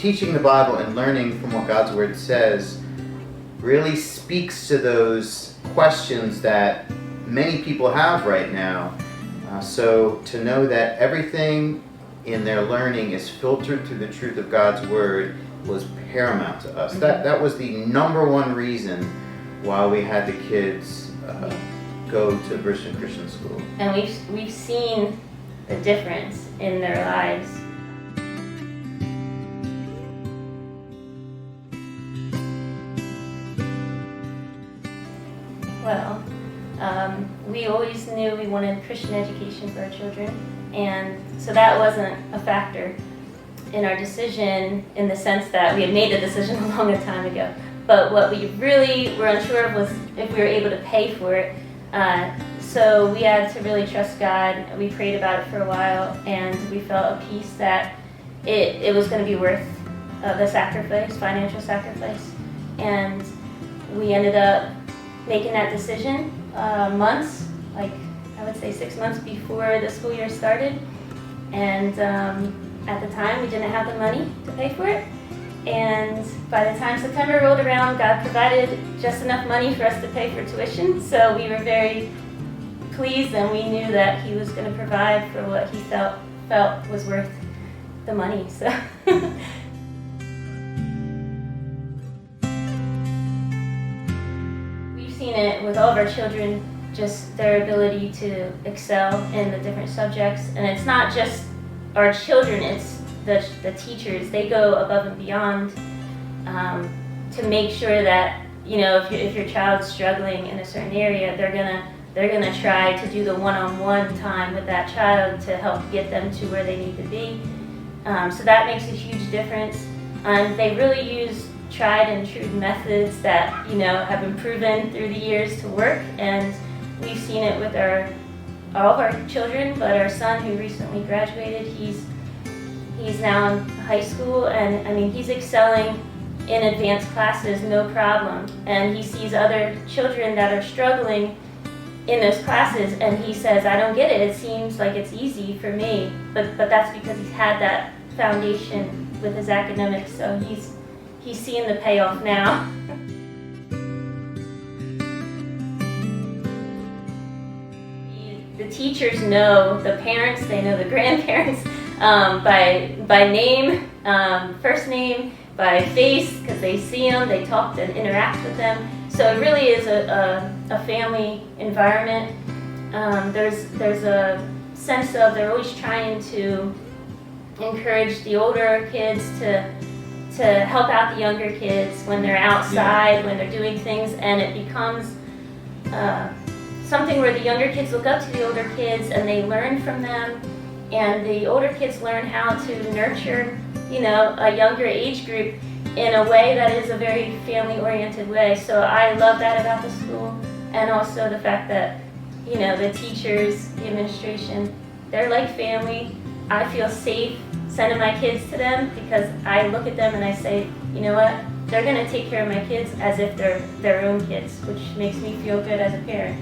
teaching the Bible and learning from what God's Word says really speaks to those questions that many people have right now. So to know that everything in their learning is filtered through the truth of God's Word was paramount to us. That was the number one reason why we had the kids go to Bridgeton Christian School. And we've seen the difference in their lives. Well, we always knew we wanted Christian education for our children, and so that wasn't a factor in our decision in the sense that we had made the decision a long time ago. But what we really were unsure of was if we were able to pay for it. So we had to really trust God. We prayed about it for a while, and we felt a peace that it was going to be worth the sacrifice, financial sacrifice. And we ended up making that decision months, like I would say 6 months before the school year started. And at the time, we didn't have the money to pay for it. And by the time September rolled around, God provided just enough money for us to pay for tuition. So we were very pleased, and we knew that He was going to provide for what He felt was worth the money. So. We've seen it with all of our children, just their ability to excel in the different subjects. And it's not just our children, it's the teachers. They go above and beyond to make sure that, you know, if your child's struggling in a certain area, they're gonna try to do the one-on-one time with that child to help get them to where they need to be. So that makes a huge difference. And they really use tried and true methods that, you know, have been proven through the years to work. And we've seen it with all of our children, but our son who recently graduated, he's now in high school, and I mean, he's excelling in advanced classes, no problem. And he sees other children that are struggling in those classes, and he says, I don't get it. It seems like it's easy for me. But that's because he's had that foundation with his academics, so he's seeing the payoff now. The teachers know the parents, they know the grandparents by name, first name, by face, because they see them, they talk and interact with them. So it really is a family environment. There's a sense of they're always trying to encourage the older kids to help out the younger kids when they're outside, when they're doing things, and it becomes something where the younger kids look up to the older kids and they learn from them, and the older kids learn how to nurture, you know, a younger age group in a way that is a very family-oriented way. So I love that about the school, and also the fact that, you know, the teachers, the administration, they're like family. I feel safe sending my kids to them because I look at them and I say, you know what, they're going to take care of my kids as if they're their own kids, which makes me feel good as a parent.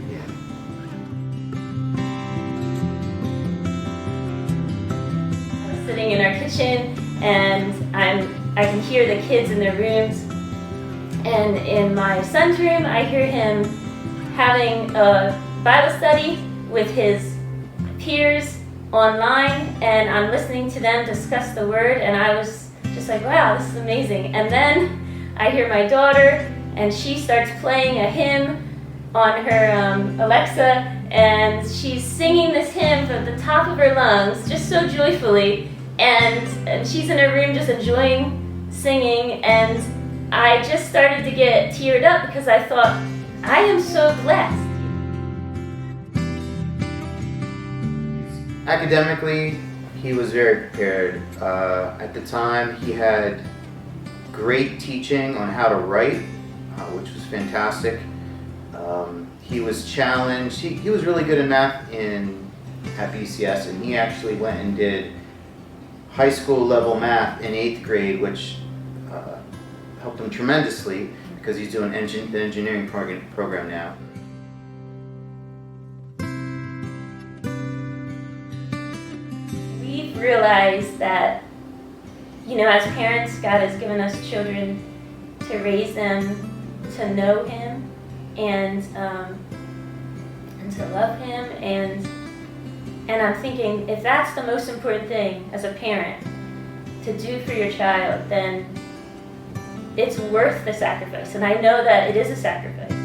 I'm sitting in our kitchen, and I can hear the kids in their rooms, and in my son's room I hear him having a Bible study with his peers online, and I'm listening to them discuss the Word, and I was just like, wow, this is amazing. And then I hear my daughter, and she starts playing a hymn on her Alexa, and she's singing this hymn from the top of her lungs, just so joyfully, and she's in her room just enjoying singing, and I just started to get teared up because I thought, I am so blessed. Academically, he was very prepared. At the time, he had great teaching on how to write, which was fantastic. He was challenged. He was really good in math at BCS, and he actually went and did high school level math in 8th grade, which helped him tremendously because he's doing the engineering program now. We've realized that, as parents, God has given us children to raise them to know Him and to love Him, and I'm thinking, if that's the most important thing as a parent to do for your child, then it's worth the sacrifice. And I know that it is a sacrifice.